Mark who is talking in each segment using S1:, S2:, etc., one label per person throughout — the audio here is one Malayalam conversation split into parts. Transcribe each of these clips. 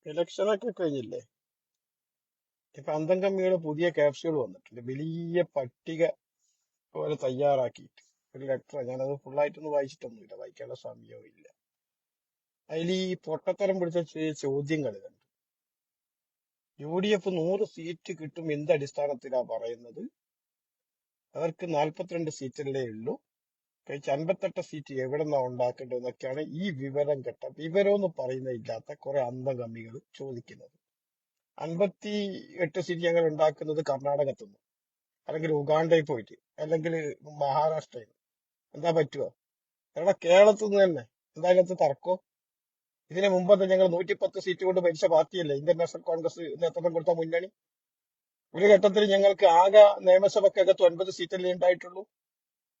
S1: ഇലക്ഷനൊക്കെ കഴിഞ്ഞില്ലേ? ഇപ്പൊ അന്തം കമ്മിയുടെ പുതിയ ക്യാപ്സ്യൂൾ വന്നിട്ടുണ്ട്, വലിയ പട്ടിക പോലെ തയ്യാറാക്കിയിട്ട് ഒരു ലെറ്റർ. ഞാനത് ഫുള്ളായിട്ടൊന്നും വായിച്ചിട്ടൊന്നുമില്ല, വായിക്കാനുള്ള സമയവും ഇല്ല. അതിൽ ഈ പൊട്ടത്തരം പിടിച്ച ചോദ്യങ്ങൾ കണ്ടു. UDF 100 സീറ്റ് കിട്ടും എന്ത് അടിസ്ഥാനത്തിലാ പറയുന്നത്? അവർക്ക് 42 സീറ്റല്ലേ ഉള്ളൂ, കഴിച്ച് 58 സീറ്റ് എവിടെ നിന്നാ ഉണ്ടാക്കേണ്ടതെന്നൊക്കെയാണ് ഈ വിവരം എന്ന് പറയുന്ന ഇല്ലാത്ത കുറെ അന്തം കമ്മികൾ ചോദിക്കുന്നത്. 58 സീറ്റ് ഞങ്ങൾ ഉണ്ടാക്കുന്നത് കർണാടകത്തിൽ നിന്ന്, അല്ലെങ്കിൽ ഉഗാണ്ടയിൽ പോയിട്ട്, അല്ലെങ്കിൽ മഹാരാഷ്ട്രയിൽ. എന്താ പറ്റുമോ? ഞങ്ങളുടെ കേരളത്തിൽ നിന്ന് തന്നെ. എന്താ അതിനകത്ത് തർക്കോ? ഇതിനു മുമ്പത്തെ ഞങ്ങൾ 110 സീറ്റ് കൊണ്ട് ഭരിച്ച പാർട്ടിയല്ലേ ഇന്ത്യൻ നാഷണൽ കോൺഗ്രസ് നേതൃത്വം കൊടുത്ത മുന്നണി. ഒരു ഘട്ടത്തിൽ ഞങ്ങൾക്ക് ആകെ നിയമസഭക്കകത്ത് 9 സീറ്റല്ലേ ഉണ്ടായിട്ടുള്ളൂ.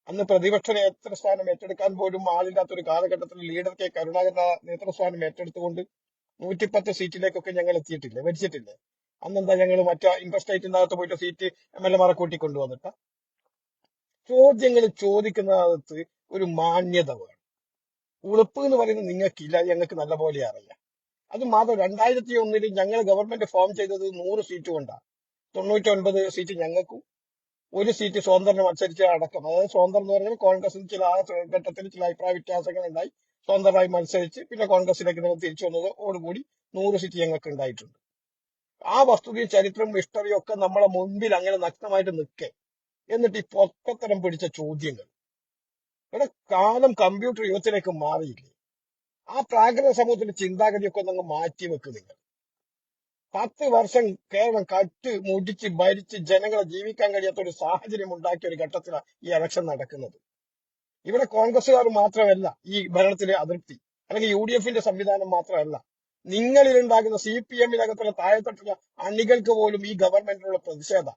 S1: അന്ന് പ്രതിപക്ഷ നേതൃസ്ഥാനം ഏറ്റെടുക്കാൻ പോലും ആളില്ലാത്തൊരു കാലഘട്ടത്തിൽ ലീഡർ കെ കരുണാകരൻ നേതൃസ്ഥാനം ഏറ്റെടുത്തുകൊണ്ട് 110 സീറ്റിലേക്കൊക്കെ ഞങ്ങൾ എത്തിയിട്ടില്ലേ, ഭരിച്ചിട്ടില്ലേ? അന്നെന്താ ഞങ്ങൾ മറ്റേ ഇൻട്രസ്റ്റേറ്റിനകത്ത് പോയിട്ട് സീറ്റ് MLA-മാരെ കൂട്ടിക്കൊണ്ടുവന്നിട്ട? ചോദ്യങ്ങൾ ചോദിക്കുന്നതിനകത്ത് ഒരു മാന്യത വേണം. ഉളുപ്പ് എന്ന് പറയുന്നത് നിങ്ങൾക്കില്ല, ഞങ്ങൾക്ക് നല്ലപോലെ അറിയാം. അത് മാത്രം 2001 ഞങ്ങൾ ഗവൺമെന്റ് ഫോം ചെയ്തത് 100 സീറ്റ് കൊണ്ടാണ്. 99 സീറ്റ് ഞങ്ങൾക്കും 1 സീറ്റ് സ്വതന്ത്രന് മത്സരിച്ച അടക്കം. അതായത് സ്വതന്ത്രം എന്ന് പറഞ്ഞാൽ കോൺഗ്രസിന് ചില ആ ഘട്ടത്തിൽ ചില അഭിപ്രായ വ്യത്യാസങ്ങൾ ഉണ്ടായി, സ്വതന്ത്രമായി മത്സരിച്ച് പിന്നെ കോൺഗ്രസിലേക്ക് നിങ്ങൾ തിരിച്ചു വന്നതോടുകൂടി 100 സീറ്റ് ഞങ്ങൾക്ക് ഉണ്ടായിട്ടുണ്ട്. ആ വസ്തുതയും ചരിത്രവും ഹിസ്റ്ററിയും ഒക്കെ നമ്മളെ മുൻപിൽ അങ്ങനെ നഗ്നമായിട്ട് നിൽക്കെ, എന്നിട്ട് ഈ പൊക്കത്തരം പിടിച്ച ചോദ്യങ്ങൾ. ഇവിടെ കാലം കമ്പ്യൂട്ടർ യുഗത്തിലേക്ക് മാറിയില്ലേ? ആ പ്രാകൃത സമൂഹത്തിന്റെ ചിന്താഗതിയൊക്കെ ഒന്ന് മാറ്റി വെക്ക് നിങ്ങൾ. 10 വർഷം കേരളം കറ്റ് മുടിച്ച് ഭരിച്ച് ജനങ്ങളെ ജീവിക്കാൻ കഴിയാത്ത ഒരു സാഹചര്യം ഉണ്ടാക്കിയ ഒരു ഘട്ടത്തിലാണ് ഈ ഇലക്ഷൻ നടക്കുന്നത്. ഇവിടെ കോൺഗ്രസ്സുകാർ മാത്രമല്ല ഈ ഭരണത്തിലെ അതൃപ്തി, അല്ലെങ്കിൽ UDF-ന്റെ സംവിധാനം മാത്രമല്ല, നിങ്ങളിലുണ്ടാകുന്ന CPM-നകത്തുള്ള താഴെത്തട്ടുള്ള അണികൾക്ക് പോലും ഈ ഗവൺമെന്റിനുള്ള പ്രതിഷേധം.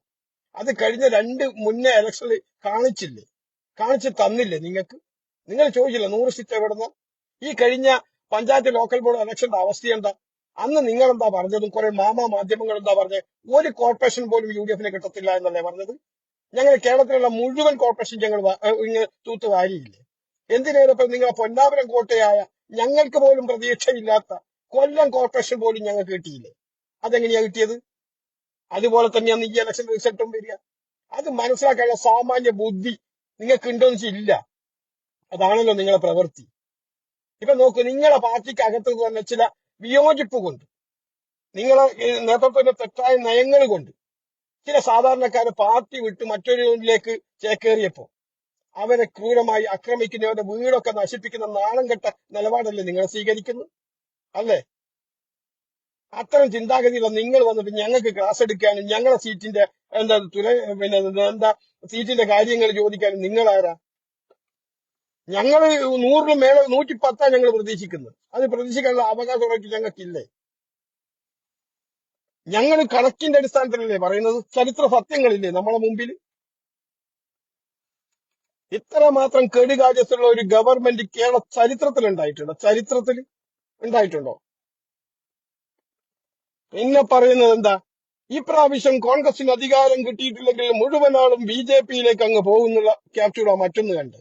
S1: അത് കഴിഞ്ഞ 2 മുന്നേ ഇലക്ഷനിൽ കാണിച്ചു തന്നില്ലേ നിങ്ങൾക്ക്? നിങ്ങൾ ചോദിച്ചില്ല 100 സീറ്റ് എവിടുന്ന? ഈ കഴിഞ്ഞ പഞ്ചായത്ത് ലോക്കൽ ബോർഡ് ഇലക്ഷന്റെ അവസ്ഥ എന്താ? അന്ന് നിങ്ങൾ എന്താ പറഞ്ഞതും കുറെ മാധ്യമങ്ങൾ എന്താ പറഞ്ഞത്? ഒരു കോർപ്പറേഷൻ പോലും UDF-ന് കിട്ടത്തില്ല എന്നല്ലേ പറഞ്ഞത്? ഞങ്ങൾ കേരളത്തിലുള്ള മുഴുവൻ കോർപ്പറേഷൻ ഞങ്ങൾ ഇങ്ങനെ തൂത്തുവാരിയില്ലേ? എന്തിനേറെ നിങ്ങളെ പൊന്നാപുരം കോട്ടയായ ഞങ്ങൾക്ക് പോലും പ്രതീക്ഷയില്ലാത്ത കൊല്ലം കോർപ്പറേഷൻ പോലും ഞങ്ങൾക്ക് കിട്ടിയില്ലേ? അതെങ്ങനെയാ കിട്ടിയത്? അതുപോലെ തന്നെയാണ് ഈ ഇലക്ഷൻ റിസൾട്ടും വരിക. അത് മനസ്സിലാക്കാനുള്ള സാമാന്യ ബുദ്ധി നിങ്ങൾക്ക് ഉണ്ടോന്ന് വെച്ചില്ല. അതാണല്ലോ നിങ്ങളെ പ്രവൃത്തി. ഇപ്പൊ നോക്കൂ, നിങ്ങളെ പാർട്ടിക്ക് അകത്ത് തന്നെ ചില വിയോജിപ്പ് കൊണ്ട്, നിങ്ങളെ നേതൃത്വത്തിന്റെ തെറ്റായ നയങ്ങൾ കൊണ്ട് ചില സാധാരണക്കാരെ പാർട്ടി വിട്ട് മറ്റൊരുവിലേക്ക് ചേക്കേറിയപ്പോ അവരെ ക്രൂരമായി ആക്രമിക്കുന്നവരുടെ വീടൊക്കെ നശിപ്പിക്കുന്ന നാണം കെട്ട നിലപാടല്ലേ നിങ്ങൾ സ്വീകരിക്കുന്നത്? അല്ലേ? അത്തരം ചിന്താഗതിയുള്ള നിങ്ങൾ വന്നിട്ട് ഞങ്ങൾക്ക് ക്ലാസ് എടുക്കാനും ഞങ്ങളെ സീറ്റിന്റെ എന്താ സീറ്റിന്റെ കാര്യങ്ങൾ ചോദിക്കാനും നിങ്ങളാരാ? ഞങ്ങൾ 100 മേലെ 110 ഞങ്ങൾ പ്രതീക്ഷിക്കുന്നത്. അത് പ്രതീക്ഷിക്കാനുള്ള അവകാശമായിട്ട് ഞങ്ങൾക്കില്ലേ? ഞങ്ങൾ കണക്കിന്റെ അടിസ്ഥാനത്തിലല്ലേ പറയുന്നത്? ചരിത്ര സത്യങ്ങളില്ലേ നമ്മളെ മുമ്പിൽ? ഇത്രമാത്രം കെടുകാര്യസ്ഥലുള്ള ഒരു ഗവൺമെന്റ് കേരള ചരിത്രത്തിൽ ഉണ്ടായിട്ടുണ്ടോ? പിന്നെ പറയുന്നത് എന്താ? ഈ പ്രാവശ്യം കോൺഗ്രസിന് അധികാരം കിട്ടിയിട്ടില്ലെങ്കിൽ മുഴുവൻ ആളും BJP-യിലേക്ക് അങ്ങ് പോകുന്നുള്ള ക്യാപ്ചൂടാ മറ്റൊന്ന് കണ്ട്.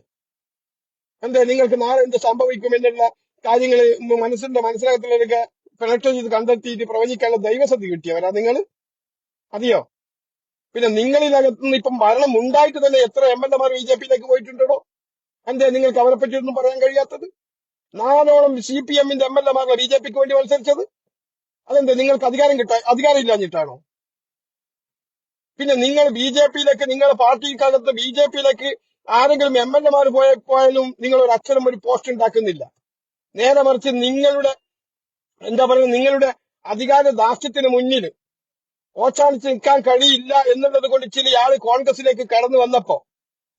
S1: എന്താ നിങ്ങൾക്ക് നാളെ എന്ത് സംഭവിക്കുമെന്നുള്ള കാര്യങ്ങൾ മനസ്സിലാകത്തിലൊക്കെ കണക്ട് ചെയ്ത് കണ്ടെത്തിയിട്ട് പ്രവചിക്കാനുള്ള ദൈവസന്ധി കിട്ടിയവരാ നിങ്ങൾ? അതെയോ? പിന്നെ നിങ്ങളിനകത്തുനിന്ന് ഇപ്പം ഭരണം ഉണ്ടായിട്ട് തന്നെ എത്ര MLA-മാർ BJP-യിലേക്ക് പോയിട്ടുണ്ടോ? എന്തേ നിങ്ങൾക്ക് അവരെ പറ്റിയൊന്നും പറയാൻ കഴിയാത്തത്? 4ഓളം CPM-ന്റെ MLA-മാർ BJP-ക്ക് വേണ്ടി മത്സരിച്ചത്. അതെന്താ നിങ്ങൾക്ക് അധികാരം ഇല്ലാഞ്ഞിട്ടാണോ? പിന്നെ നിങ്ങൾ BJP-യിലേക്ക്, നിങ്ങളുടെ പാർട്ടിക്കകത്ത് BJP-യിലേക്ക് ആരെങ്കിലും MLA-മാർ പോയാലും നിങ്ങൾ ഒരു അക്ഷരം ഒരു പോസ്റ്റ് ഉണ്ടാക്കുന്നില്ല. നേരെ മറിച്ച് നിങ്ങളുടെ നിങ്ങളുടെ അധികാര ധാർഷ്ട്യത്തിന് മുന്നിൽ ഓച്ചാനിച്ച് നിൽക്കാൻ കഴിയില്ല എന്നുള്ളത് കൊണ്ട് ചില ആള് കോൺഗ്രസിലേക്ക് കടന്നു വന്നപ്പോ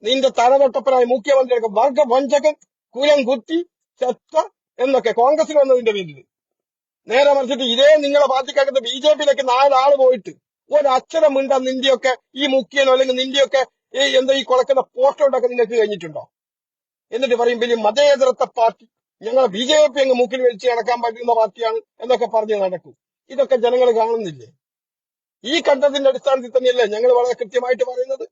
S1: നിന്റെ തലതൊട്ടപ്പനായ മുഖ്യമന്ത്രിയൊക്കെ വർഗവഞ്ചകൻ, കുലം കുത്തി, ചെത്ത എന്നൊക്കെ കോൺഗ്രസിൽ വന്നതിന്റെ പേരിൽ. നേരെ മറിച്ചിട്ട് ഇതേ നിങ്ങളെ പാർട്ടിക്കകത്ത് BJP-യിലേക്ക് 4 ആള് പോയിട്ട് ഒരക്ഷരം മിണ്ടാൻ നിന്റെയൊക്കെ ഈ മുഖ്യനോ അല്ലെങ്കിൽ നിന്റെയൊക്കെ ഈ കുളക്കുന്ന പോസ്റ്റർ ഉണ്ടാക്കാൻ നിങ്ങൾക്ക് കഴിഞ്ഞിട്ടുണ്ടോ? എന്നിട്ട് പറയും വലിയ മതേതരത്വ പാർട്ടി, ഞങ്ങളെ BJP അങ്ങ് മൂക്കിൽ വലിച്ച് നടക്കാൻ പറ്റുന്ന പാർട്ടിയാണ് എന്നൊക്കെ പറഞ്ഞ് നടക്കും. ഇതൊക്കെ ജനങ്ങൾ കാണുന്നില്ലേ? ഈ കണ്ടതിന്റെ അടിസ്ഥാനത്തിൽ തന്നെയല്ലേ ഞങ്ങൾ വളരെ കൃത്യമായിട്ട് പറയുന്നത്?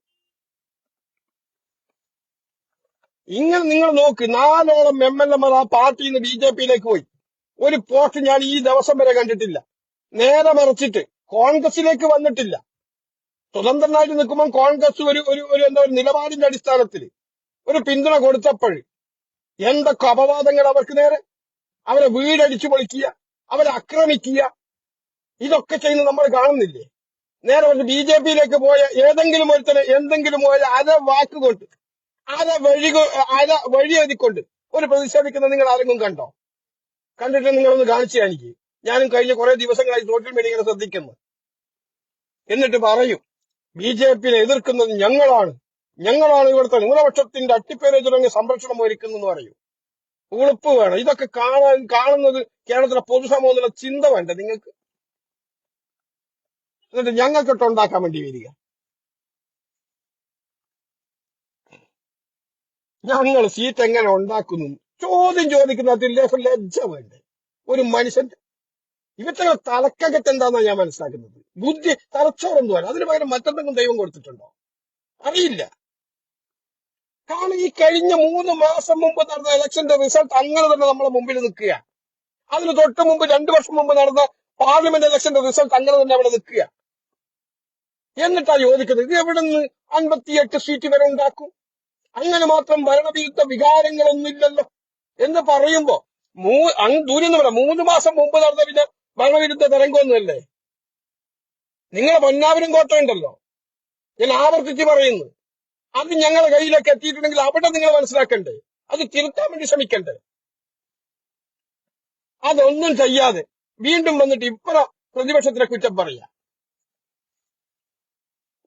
S1: ഇങ്ങനെ നിങ്ങൾ നോക്ക്, 4ഓളം MLA-മാർ ആ പാർട്ടിയിൽ നിന്ന് BJP-യിലേക്ക് പോയി. ഒരു പോസ്റ്റ് ഞാൻ ഈ ദിവസം വരെ കണ്ടിട്ടില്ല. നേരെ മറിച്ചിട്ട് കോൺഗ്രസിലേക്ക് വന്നിട്ടില്ല. സ്വതന്ത്രനായിട്ട് നിൽക്കുമ്പോൾ കോൺഗ്രസ് ഒരു ഒരു ഒരു എന്താ ഒരു നിലപാടിന്റെ അടിസ്ഥാനത്തിൽ ഒരു പിന്തുണ കൊടുത്തപ്പോൾ എന്തൊക്കെ അപവാദങ്ങൾ അവർക്ക് നേരെ, അവരെ വീടടിച്ചു പൊളിക്കുക, അവരെ ആക്രമിക്കുക, ഇതൊക്കെ ചെയ്യുന്നത് നമ്മൾ കാണുന്നില്ലേ? നേരെ ഒരു BJP-യിലേക്ക് പോയ ഏതെങ്കിലും ഒരുത്തനെ എന്തെങ്കിലും ഒരു അര വാക്കുകൊണ്ട് അര വഴി എഴുതിക്കൊണ്ട് ഒരു പ്രതിഷേധിക്കുന്ന നിങ്ങൾ ആരെങ്കിലും കണ്ടോ? കണ്ടിട്ട് നിങ്ങളൊന്ന് കാണിച്ചു എനിക്ക്. ഞാനും കഴിഞ്ഞ കുറെ ദിവസങ്ങളായി സോഷ്യൽ മീഡിയകളെ ശ്രദ്ധിക്കുന്നു. എന്നിട്ട് പറയും BJP-നെ എതിർക്കുന്നത് ഞങ്ങളാണ് ഇവിടുത്തെ ന്യൂനപക്ഷത്തിന്റെ അട്ടിപ്പേരെ തുടങ്ങിയ സംരക്ഷണം ഒരുക്കുന്നെന്ന് പറയും. ഉളുപ്പ് വേണം. ഇതൊക്കെ കാണുന്നത് കേരളത്തിലെ പൊതുസമൂഹം എന്നുള്ള ചിന്ത വേണ്ട നിങ്ങൾക്ക്? എന്നിട്ട് ഞങ്ങൾക്കിട്ട് ഉണ്ടാക്കാൻ വേണ്ടി വരിക. ഞങ്ങൾ സീറ്റ് എങ്ങനെ ഉണ്ടാക്കുന്നു ചോദ്യം ചോദിക്കുന്നതിൽ ലജ്ജ വേണ്ടേ ഒരു മനുഷ്യന്റെ? ഇവറ്റ തലക്കകത്ത് എന്താണെന്നാണ് ഞാൻ മനസ്സിലാക്കുന്നത്. ബുദ്ധി തലച്ചോറൊന്നും അല്ല, അതിന് പകരം മറ്റെന്തെങ്കിലും ദൈവം കൊടുത്തിട്ടുണ്ടോ അറിയില്ല. കാരണം ഈ കഴിഞ്ഞ 3 മാസം മുമ്പ് നടന്ന ഇലക്ഷന്റെ റിസൾട്ട് അങ്ങനെ തന്നെ നമ്മളെ മുമ്പിൽ നിൽക്കുക. അതിന് തൊട്ട് മുമ്പ് 2 വർഷം മുമ്പ് നടന്ന പാർലമെന്റ് ഇലക്ഷന്റെ റിസൾട്ട് അങ്ങനെ തന്നെ അവിടെ നിൽക്കുക. എന്നിട്ടാ ചോദിക്കുന്നത് ഇത് എവിടെ നിന്ന് 58 സീറ്റ് വരെ ഉണ്ടാക്കും? അങ്ങനെ മാത്രം ഭരണവിരുദ്ധ വികാരങ്ങളൊന്നുമില്ലല്ലോ എന്ന് പറയുമ്പോ ദൂരം എന്ന് പറയാം 3 മാസം മുമ്പ് നടന്ന പിന്നെ ഭരണവിരുദ്ധ തരംഗമൊന്നുമല്ലേ? നിങ്ങളെ പൊന്നാവരും കോട്ടയുണ്ടല്ലോ, ഞാൻ ആവർത്തിച്ച് പറയുന്നു. അത് ഞങ്ങളുടെ കയ്യിലേക്ക് എത്തിയിട്ടുണ്ടെങ്കിൽ അവിടെ നിങ്ങൾ മനസ്സിലാക്കണ്ടേ, അത് തിരുത്താൻ വേണ്ടി ശ്രമിക്കണ്ടേ? അതൊന്നും ചെയ്യാതെ വീണ്ടും വന്നിട്ട് ഇപ്പറ പ്രതിപക്ഷത്തിനെ കുറ്റം പറയാ,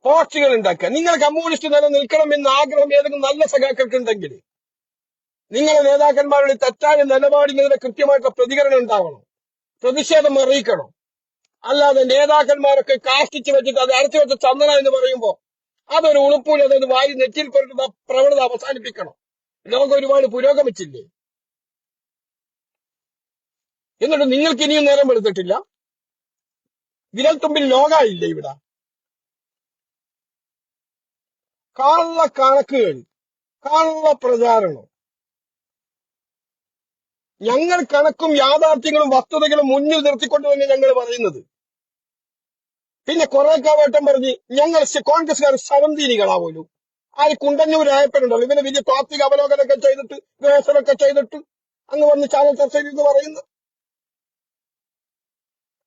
S1: പോസ്റ്റുകൾ ഉണ്ടാക്കുക. നിങ്ങൾ കമ്മ്യൂണിസ്റ്റ് നിലനിൽക്കണം എന്ന ആഗ്രഹം ഏതെങ്കിലും നല്ല സഖാക്കൾക്കുണ്ടെങ്കിൽ നിങ്ങളുടെ നേതാക്കന്മാരുടെ തെറ്റായ നിലപാടിനെതിരെ കൃത്യമായിട്ടുള്ള പ്രതികരണം ഉണ്ടാവണം, പ്രതിഷേധം അറിയിക്കണം. അല്ലാതെ നേതാക്കന്മാരൊക്കെ കാഷ്ടിച്ച് വെച്ചിട്ട് അത് അടച്ചു വെച്ച ചന്ദന എന്ന് പറയുമ്പോ അതൊരു ഉളുപ്പൂല, അതൊരു വായി നെറ്റിയിൽ പുരട്ടുന്ന പ്രവണത അവസാനിപ്പിക്കണം. ലോകം ഒരുപാട് പുരോഗമിച്ചില്ലേ? എന്നിട്ട് നിങ്ങൾക്ക് ഇനിയും നേരം എടുത്തിട്ടില്ല. വിരൽത്തുമ്പിൽ ലോകമില്ലേ ഇവിടെ? കള്ള കണക്കുകൾ, കള്ള പ്രചാരണം. ഞങ്ങൾ കണക്കും യാഥാർത്ഥ്യങ്ങളും വസ്തുതകളും മുന്നിൽ നിർത്തിക്കൊണ്ട് തന്നെ ഞങ്ങൾ പറയുന്നത്. പിന്നെ കുറെ കാലഘട്ടം പറഞ്ഞ് ഞങ്ങൾ കോൺഗ്രസ്സുകാർ ശവന്തീനികളാ പോലും. ആര് കുണ്ടന്നൂർ രായപ്പനുണ്ടല്ലോ, ഇവന് വലിയ താത്വിക അവലോകനമൊക്കെ ചെയ്തിട്ട് വിമർശനമൊക്കെ ചെയ്തിട്ട് അങ്ങ് വന്ന് ചാനൽ ചർച്ചയിൽ എന്ന് പറയുന്നു.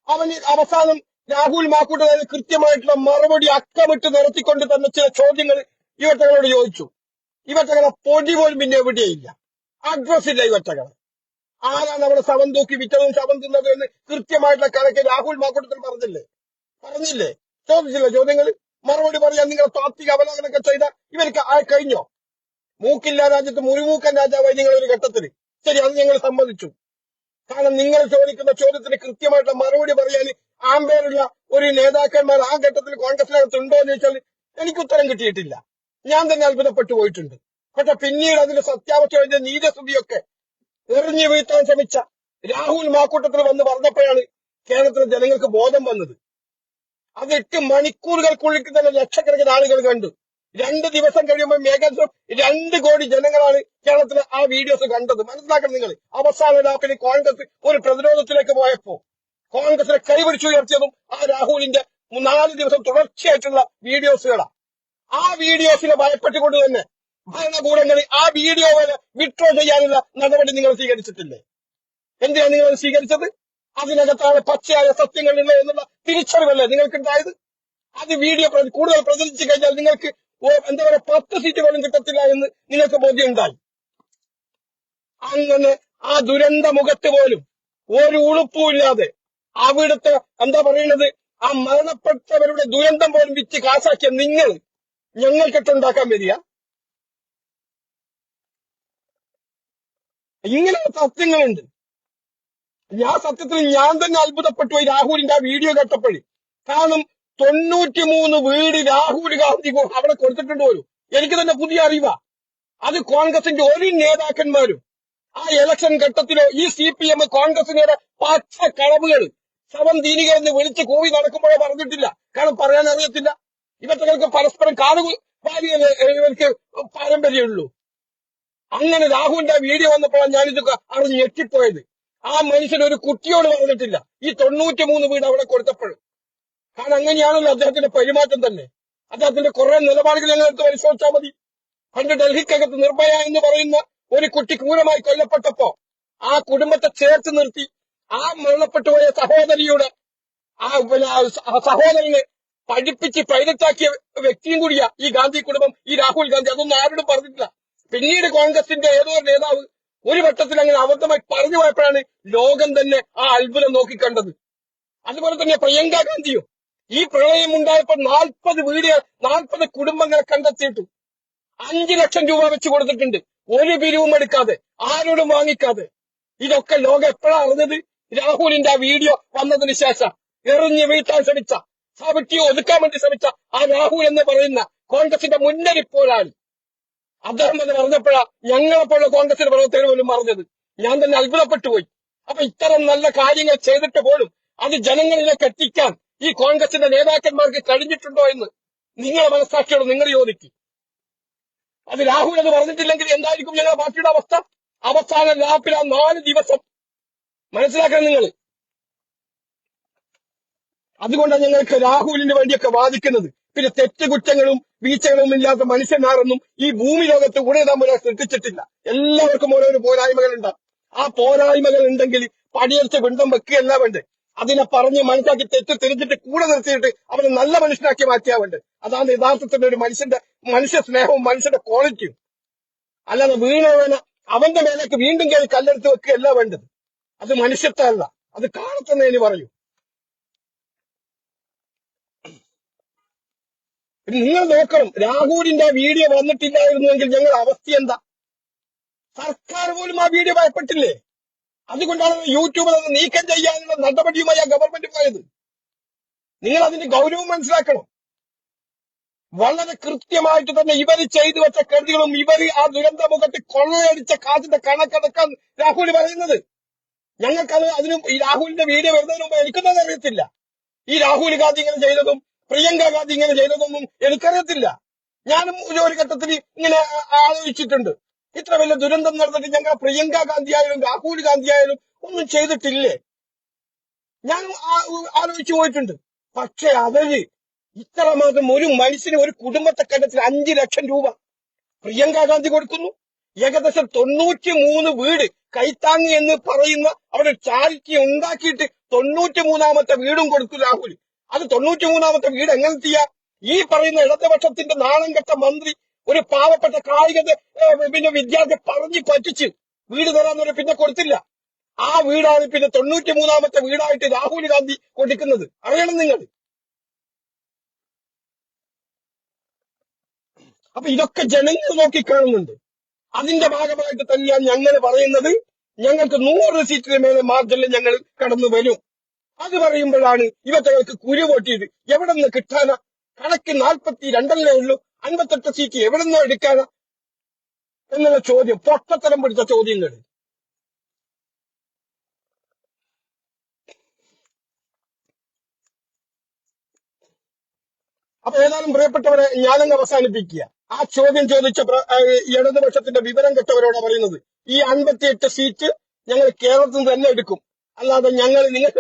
S1: അവന് അവസാനം രാഹുൽ മാക്കൂട്ടത്തിന് കൃത്യമായിട്ടുള്ള മറുപടി അക്കമിട്ട് നിരത്തിക്കൊണ്ട് തന്നെ ചില ചോദ്യങ്ങൾ ഇവറ്റകളോട് ചോദിച്ചു. ഇവറ്റകളെ പൊടി പോലും പിന്നെ എവിടെയില്ല, അഡ്രസ് ഇല്ല ഇവറ്റകളെ. ആരാണ് അവിടെ ശവം തൂക്കി വിറ്റതും ശവം തിന്നതും എന്ന് കൃത്യമായിട്ടുള്ള കണക്ക് രാഹുൽ മാക്കൂട്ടത്തിൽ പറഞ്ഞില്ലേ? ചോദിച്ചില്ല ചോദ്യങ്ങൾ? മറുപടി പറയാൻ നിങ്ങളെ താത്വിക അവലോകനമൊക്കെ ചെയ്ത ഇവർക്ക് കഴിഞ്ഞോ? മൂക്കില്ല രാജ്യത്ത് മുറിമൂക്കൻ രാജാവായി നിങ്ങളൊരു ഘട്ടത്തിൽ. ശരി, അത് ഞങ്ങൾ സമ്മതിച്ചു. കാരണം നിങ്ങൾ ചോദിക്കുന്ന ചോദ്യത്തിന് കൃത്യമായിട്ടുള്ള മറുപടി പറയാൻ ആമ്പേരുള്ള ഒരു നേതാക്കന്മാർ ആ ഘട്ടത്തിൽ കോൺഗ്രസിനകത്ത് ഉണ്ടോ എന്ന് ചോദിച്ചാൽ എനിക്ക് ഉത്തരം കിട്ടിയിട്ടില്ല. ഞാൻ തന്നെ അത്ഭുതപ്പെട്ടു പോയിട്ടുണ്ട്. പക്ഷെ പിന്നീട് അതിന്റെ സത്യാവസ്ഥ നീതിസ്തുതിയൊക്കെ എറിഞ്ഞു വീഴ്ത്താൻ ശ്രമിച്ച രാഹുൽ മാക്കൂട്ടത്തിൽ വന്ന് പറഞ്ഞപ്പോഴാണ് കേരളത്തിലെ ജനങ്ങൾക്ക് ബോധം വന്നത്. അത് 8 മണിക്കൂറുകൾക്കുള്ളിൽ തന്നെ ലക്ഷക്കണക്കിന് ആളുകൾ കണ്ടു. 2 ദിവസം കഴിയുമ്പോൾ ഏകദേശം 2 കോടി ജനങ്ങളാണ് കേരളത്തിലെ ആ വീഡിയോസ് കണ്ടത്. മനസ്സിലാക്കണം നിങ്ങൾ. അവസാന ലാപ്പിന് കോൺഗ്രസ് ഒരു പ്രതിരോധത്തിലേക്ക് പോയപ്പോ കോൺഗ്രസിനെ കൈപിടിച്ചുയർത്തിയതും ആ രാഹുലിന്റെ 4 ദിവസം തുടർച്ചയായിട്ടുള്ള വീഡിയോസുകളാണ്. ആ വീഡിയോസിനെ ഭയപ്പെട്ടുകൊണ്ട് തന്നെ ഭരണകൂടങ്ങൾ ആ വീഡിയോ വരെ വിഡ്രോ ചെയ്യാനുള്ള നടപടി നിങ്ങൾ സ്വീകരിച്ചിട്ടില്ലേ? എന്തിനാണ് നിങ്ങൾ സ്വീകരിച്ചത്? അതിനകത്താണ് പച്ചയായ സത്യങ്ങളുള്ളത് എന്നുള്ള തിരിച്ചറിവല്ലേ നിങ്ങൾക്കുണ്ടായത്? അത് വീഡിയോ കൂടുതൽ പ്രചരിച്ചു കഴിഞ്ഞാൽ നിങ്ങൾക്ക് എന്താ പറയുക 10 സീറ്റ് പോലും കിട്ടത്തില്ല എന്ന് നിങ്ങൾക്ക് ബോധ്യമുണ്ടായി. അങ്ങനെ ആ ദുരന്ത മുഖത്ത് പോലും ഒരു ഉളുപ്പുമില്ലാതെ അവിടുത്തെ എന്താ പറയുന്നത് ആ മരണപ്പെട്ടവരുടെ ദുരന്തം പോലും വിറ്റ് കാശാക്കിയ നിങ്ങൾ ഞങ്ങൾക്കിട്ടുണ്ടാക്കാൻ വരിക. ഇങ്ങനെ സത്യങ്ങളുണ്ട്. സത്യത്തിൽ ഞാൻ തന്നെ അത്ഭുതപ്പെട്ടു പോയി രാഹുലിന്റെ ആ വീഡിയോ കേട്ടപ്പോഴേ. കാരണം 93 വീട് രാഹുൽ ഗാന്ധി അവിടെ കൊടുത്തിട്ടുണ്ട് പോലും. എനിക്ക് തന്നെ പുതിയ അറിവാ. അത് കോൺഗ്രസിന്റെ ഒരു നേതാക്കന്മാരും ആ ഇലക്ഷൻ ഘട്ടത്തിലോ ഈ CPM കോൺഗ്രസിനേറെ പച്ച കളവുകൾ ശവം ദീനികളെന്ന് വിളിച്ച് കൂവി നടക്കുമ്പോഴോ പറഞ്ഞിട്ടില്ല. കാരണം പറയാൻ അറിയത്തില്ല. ഇവർക്ക് പരസ്പരം ഇവർക്ക് പാരമ്പര്യമുള്ളൂ. അങ്ങനെ രാഹുലിന്റെ വീഡിയോ വന്നപ്പോഴാണ് ഞാനിതൊക്കെ അറിഞ്ഞ് ഞെട്ടിപ്പോയത്. ആ മനുഷ്യൻ ഒരു കുട്ടിയോട് പറഞ്ഞിട്ടില്ല ഈ 93 വീട് അവിടെ കൊടുത്തപ്പോഴും. കാരണം അങ്ങനെയാണല്ലോ അദ്ദേഹത്തിന്റെ പെരുമാറ്റം തന്നെ. അദ്ദേഹത്തിന്റെ കുറെ നിലപാടുകൾ ഞങ്ങളെടുത്ത് പരിശോധിച്ചാൽ മതി. പണ്ട് ഡൽഹിക്കകത്ത് നിർഭയ എന്ന് പറയുന്ന ഒരു കുട്ടി ക്രൂരമായി കൊല്ലപ്പെട്ടപ്പോ ആ കുടുംബത്തെ ചേർത്ത് നിർത്തി ആ മരണപ്പെട്ടുപോയ സഹോദരിയുടെ ആ സഹോദരനെ പഠിപ്പിച്ച് പൈലറ്റാക്കിയ വ്യക്തിയും കൂടിയാ ഈ ഗാന്ധി കുടുംബം, ഈ രാഹുൽ ഗാന്ധി. അതൊന്നും ആരോടും പറഞ്ഞിട്ടില്ല. പിന്നീട് കോൺഗ്രസിന്റെ ഏതോ ഒരു നേതാവ് ഒരു വട്ടത്തിൽ അങ്ങനെ അബദ്ധമായി പറഞ്ഞു പോയപ്പോഴാണ് ലോകം തന്നെ ആ അത്ഭുതം നോക്കിക്കണ്ടത്. അതുപോലെ തന്നെ പ്രിയങ്ക ഗാന്ധിയും ഈ പ്രളയം ഉണ്ടായപ്പോൾ 40 കുടുംബങ്ങളെ കണ്ടെത്തിയിട്ടു 5 ലക്ഷം രൂപ വെച്ച് കൊടുത്തിട്ടുണ്ട്. ഒരു പിരിവും എടുക്കാതെ, ആരോടും വാങ്ങിക്കാതെ. ഇതൊക്കെ ലോകം എപ്പോഴാണ് അറിഞ്ഞത്? രാഹുലിന്റെ ആ വീഡിയോ വന്നതിന് ശേഷം എറിഞ്ഞ് വീഴ്ത്താൻ ശ്രമിച്ച, സാവിത്രിയെ ഒതുക്കാൻ വേണ്ടി ശ്രമിച്ച ആ രാഹുൽ എന്ന് പറയുന്ന കോൺഗ്രസിന്റെ മുന്നണി പോരാളി അദ്ദേഹം എന്ന് പറഞ്ഞപ്പോഴാ ഞങ്ങളെപ്പോഴുള്ള കോൺഗ്രസിന്റെ പ്രവർത്തകർ പോലും പറഞ്ഞത്. ഞാൻ തന്നെ അത്ഭുതപ്പെട്ടു പോയി. അപ്പൊ ഇത്തരം നല്ല കാര്യങ്ങൾ ചെയ്തിട്ട് പോലും അത് ജനങ്ങളിലേക്ക് എത്തിക്കാൻ ഈ കോൺഗ്രസിന്റെ നേതാക്കന്മാർക്ക് കഴിഞ്ഞിട്ടുണ്ടോ എന്ന് നിങ്ങളെ മനസ്സാക്ഷിയോട് നിങ്ങൾ ചോദിക്കും. അത് രാഹുൽ എന്ന് പറഞ്ഞിട്ടില്ലെങ്കിൽ എന്തായിരിക്കും ഞങ്ങളുടെ പാർട്ടിയുടെ അവസ്ഥ? അവസാന ലാപ്പിൽ ആ 4 ദിവസം മനസ്സിലാക്കണം നിങ്ങൾ. അതുകൊണ്ടാണ് ഞങ്ങൾക്ക് രാഹുലിന് വേണ്ടിയൊക്കെ വാദിക്കുന്നത്. പിന്നെ തെറ്റുകുറ്റങ്ങളും വീഴ്ചകളും ഇല്ലാത്ത മനുഷ്യന്മാരൊന്നും ഈ ഭൂമി ലോകത്ത് ഉടനെ തമ്മിൽ സൃഷ്ടിച്ചിട്ടില്ല. എല്ലാവർക്കും ഓരോരോ പോരായ്മകൾ ഉണ്ടാകും. ആ പോരായ്മകൾ ഉണ്ടെങ്കിൽ പടിയടിച്ച് ബന്ധം വെക്കുകയല്ല വേണ്ടത്. അതിനെ പറഞ്ഞ് മനസ്സിലാക്കി തെറ്റ് തിരിച്ചിട്ട് കൂടെ നിർത്തിയിട്ട് അവനെ നല്ല മനുഷ്യനാക്കി മാറ്റിയാ വേണ്ടത്. അതാണ് യഥാർത്ഥത്തിൽ ഒരു മനുഷ്യ സ്നേഹവും മനുഷ്യന്റെ ക്വാളിറ്റിയും. അല്ലാതെ വീണവന അവന്റെ മേലേക്ക് വീണ്ടും കയറി കല്ലെടുത്ത് വെക്കുകയല്ല വേണ്ടത്. അത് മനുഷ്യത്വമല്ല, അത് കാണുന്നതിന് പറയൂ. നിങ്ങൾ നോക്കണം, രാഹുലിന്റെ വീഡിയോ വന്നിട്ടില്ലായിരുന്നുവെങ്കിൽ ഞങ്ങളുടെ അവസ്ഥ എന്താ? സർക്കാർ പോലും ആ വീഡിയോ ഭയപ്പെട്ടില്ലേ? അതുകൊണ്ടാണ് യൂട്യൂബിൽ അത് നീക്കം ചെയ്യാനുള്ള നടപടിയുമായി ആ ഗവൺമെന്റ് പോയത്. നിങ്ങൾ അതിന്റെ ഗൗരവം മനസ്സിലാക്കണം. വളരെ കൃത്യമായിട്ട് തന്നെ ഇവർ ചെയ്തു വെച്ച കരുതികളും ഇവർ ആ ദുരന്തമുഖത്ത് കൊള്ളയടിച്ച കാശിന്റെ കണക്കെടുക്കാൻ രാഹുൽ പറയുന്നത്. ഞങ്ങൾക്കത് ഈ രാഹുലിന്റെ വീഡിയോ വരുന്നതിന് മുമ്പ് എനിക്കൊന്നും അറിയത്തില്ല. ഈ രാഹുൽ ഗാന്ധി ഇങ്ങനെ ചെയ്തതും പ്രിയങ്ക ഗാന്ധി ഇങ്ങനെ ചെയ്തതൊന്നും എനിക്കറിയത്തില്ല. ഞാനും ഒരു ഘട്ടത്തിൽ ഇങ്ങനെ ആലോചിച്ചിട്ടുണ്ട്, ഇത്ര വലിയ ദുരന്തം നടന്നിട്ട് ഞങ്ങൾ പ്രിയങ്ക ഗാന്ധി ആയാലും രാഹുൽ ഗാന്ധി ആയാലും ഒന്നും ചെയ്തിട്ടില്ലേ? ഞാൻ ആലോചിച്ചു പോയിട്ടുണ്ട്. പക്ഷെ അവര് ഇത്രമാത്രം ഒരു മനുഷ്യന് ഒരു കുടുംബത്തെ കണ്ടെത്തി 5 ലക്ഷം രൂപ പ്രിയങ്ക ഗാന്ധി കൊടുക്കുന്നു. ഏകദേശം 93 വീട് കൈത്താങ്ങി എന്ന് പറയുന്ന അവിടെ ചാരിറ്റി ഉണ്ടാക്കിയിട്ട് 93ാമത്തെ വീടും കൊടുത്തു രാഹുൽ. അത് 93ാമത്തെ വീട് എങ്ങനെ ചെയ്യാ? ഈ പറയുന്ന ഇടതുപക്ഷത്തിന്റെ നാണം കെട്ട മന്ത്രി ഒരു പാവപ്പെട്ട കായിക പിന്നെ വിദ്യാർത്ഥി പറഞ്ഞു പറ്റിച്ച് വീട് തരാന്നവരെ പിന്നെ കൊടുത്തില്ല. ആ വീടാണ് പിന്നെ 93ാമത്തെ വീടായിട്ട് രാഹുൽ ഗാന്ധി കൊടുക്കുന്നത്. അറിയണം നിങ്ങൾ. അപ്പൊ ഇതൊക്കെ ജനങ്ങൾ നോക്കിക്കാണുന്നുണ്ട്. അതിന്റെ ഭാഗമായിട്ട് തന്നെയാണ് ഞങ്ങൾ പറയുന്നത്, ഞങ്ങൾക്ക് 100 സീറ്റിന് മേലെ മാർജിനിൽ ഞങ്ങൾ കടന്നു വരും. അത് പറയുമ്പോഴാണ് ഇവറ്റകൾക്ക് കുരു പൊട്ടിയത്. എവിടെ നിന്ന് കിട്ടാനാ? കണക്ക് 42 ഉള്ളൂ, 58 സീറ്റ് എവിടെ നിന്നോ എടുക്കാനാ എന്നുള്ള ചോദ്യം, പൊട്ടത്തരം പിടിച്ച ചോദ്യങ്ങൾ. അപ്പൊ ഏതായാലും പ്രിയപ്പെട്ടവരെ, ഞാനങ്ങ് അവസാനിപ്പിക്കുക. ആ ചോദ്യം ചോദിച്ച ഇടതുപക്ഷത്തിന്റെ വിവരം കെട്ടവരോട് പറയുന്നത്, ഈ 58 സീറ്റ് ഞങ്ങൾ കേരളത്തിൽ നിന്ന് തന്നെ എടുക്കും. അല്ലാതെ നിങ്ങൾ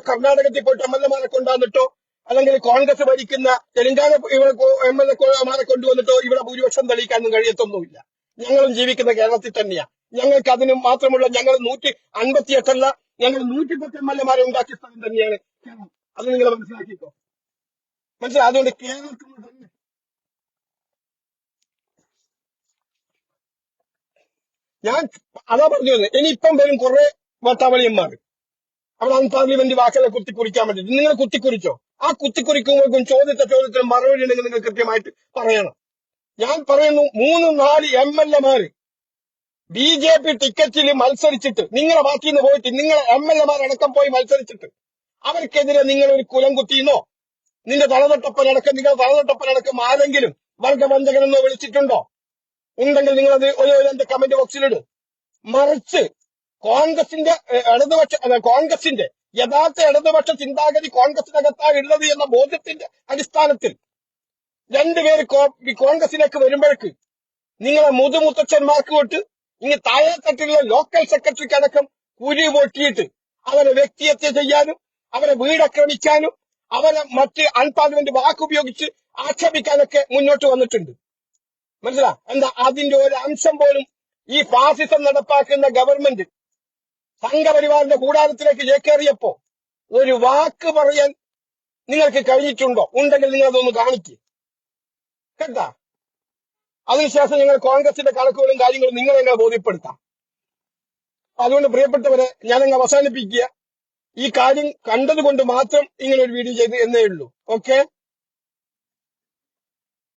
S1: കർണാടകത്തിൽ പോയിട്ട് MLA-മാരെ കൊണ്ടുവന്നിട്ടോ അല്ലെങ്കിൽ കോൺഗ്രസ് ഭരിക്കുന്ന തെലങ്കാന MLA-മാരെ കൊണ്ടുവന്നിട്ടോ ഇവിടെ ഭൂരിപക്ഷം തെളിയിക്കാനൊന്നും കഴിയത്തൊന്നുമില്ല. ഞങ്ങളും ജീവിക്കുന്ന കേരളത്തിൽ തന്നെയാ. ഞങ്ങൾക്ക് അതിന് മാത്രമുള്ള ഞങ്ങൾ 158 ഞങ്ങൾ 110 MLA-മാരെ ഉണ്ടാക്കിയ സ്ഥലം തന്നെയാണ് കേരളം. അത് നിങ്ങൾ മനസ്സിലാക്കിക്കോ. മനസ്സിലായി? അതുകൊണ്ട് കേരളത്തിൽ തന്നെ ഞാൻ അതാ പറഞ്ഞു തന്നെ. ഇനിയിപ്പം വരും കുറെ വട്ടാവളിയന്മാർ അവിടെ അൺപാർലമെന്റ് വാക്കുകളെ കുത്തിക്കുറിക്കാൻ വേണ്ടിട്ട്. നിങ്ങൾ കുത്തിക്കുറിച്ചോ? ആ കുത്തിക്കുറിക്കുമ്പോഴേക്കും ചോദ്യത്തിന് മറുപടി ഉണ്ടെങ്കിൽ നിങ്ങൾ കൃത്യമായിട്ട് പറയണം. ഞാൻ പറയുന്നു, 3-4 MLA-മാര് BJP ടിക്കറ്റിൽ മത്സരിച്ചിട്ട് നിങ്ങളെ ബാക്കിൽ നിന്ന് പോയിട്ട് നിങ്ങളെ MLA-മാരടക്കം പോയി മത്സരിച്ചിട്ട് അവർക്കെതിരെ നിങ്ങൾ ഒരു കുലം കുത്തിയെന്നോ നിങ്ങളുടെ തലതൊട്ടപ്പനടക്കം ആരെങ്കിലും വർഗബന്ധകനെന്നോ വിളിച്ചിട്ടുണ്ടോ? ഉണ്ടെങ്കിൽ നിങ്ങളത് എന്റെ കമന്റ് ബോക്സിലിടും. മറിച്ച് കോൺഗ്രസിന്റെ യഥാർത്ഥ ഇടതുപക്ഷ ചിന്താഗതി കോൺഗ്രസിനകത്താണ് ഉള്ളത് എന്ന ബോധ്യത്തിന്റെ അടിസ്ഥാനത്തിൽ 2 പേര് കോൺഗ്രസിലേക്ക് വരുമ്പോഴേക്ക് നിങ്ങളെ മുതുമുത്തച്ഛന്മാർക്ക് തൊട്ട് ഇനി താഴെത്തട്ടിലുള്ള ലോക്കൽ സെക്രട്ടറിക്ക് അടക്കം കുരു പൊട്ടിയിട്ട് അവരെ വ്യക്തിഹത്യ ചെയ്യാനും അവരെ വീടാക്രമിക്കാനും അവരെ മറ്റ് അൺപാർലമെന്റ് വാക്കുപയോഗിച്ച് ആക്ഷേപിക്കാനൊക്കെ മുന്നോട്ട് വന്നിട്ടുണ്ട്. മനസ്സിലാ? എന്താ അതിന്റെ ഒരു അംശം പോലും ഈ ഫാസിസം നടപ്പാക്കുന്ന ഗവൺമെന്റ് സംഘപരിവാറിന്റെ കൂടാരത്തിലേക്ക് ചേക്കേറിയപ്പോ ഒരു വാക്ക് പറയാൻ നിങ്ങൾക്ക് കഴിഞ്ഞിട്ടുണ്ടോ? ഉണ്ടെങ്കിൽ നിങ്ങൾ അതൊന്ന് കാണിക്കുക കേട്ടാ. അതിനുശേഷം നിങ്ങൾ കോൺഗ്രസിന്റെ കണക്കുകളും കാര്യങ്ങളും നിങ്ങളെ ബോധ്യപ്പെടുത്താം. അതുകൊണ്ട് പ്രിയപ്പെട്ടവരെ, ഞാനങ്ങ് അവസാനിപ്പിക്കുക. ഈ കാര്യം കണ്ടതുകൊണ്ട് മാത്രം ഇങ്ങനെ ഒരു വീഡിയോ ചെയ്ത് എന്നേ ഉള്ളൂ. ഓക്കെ.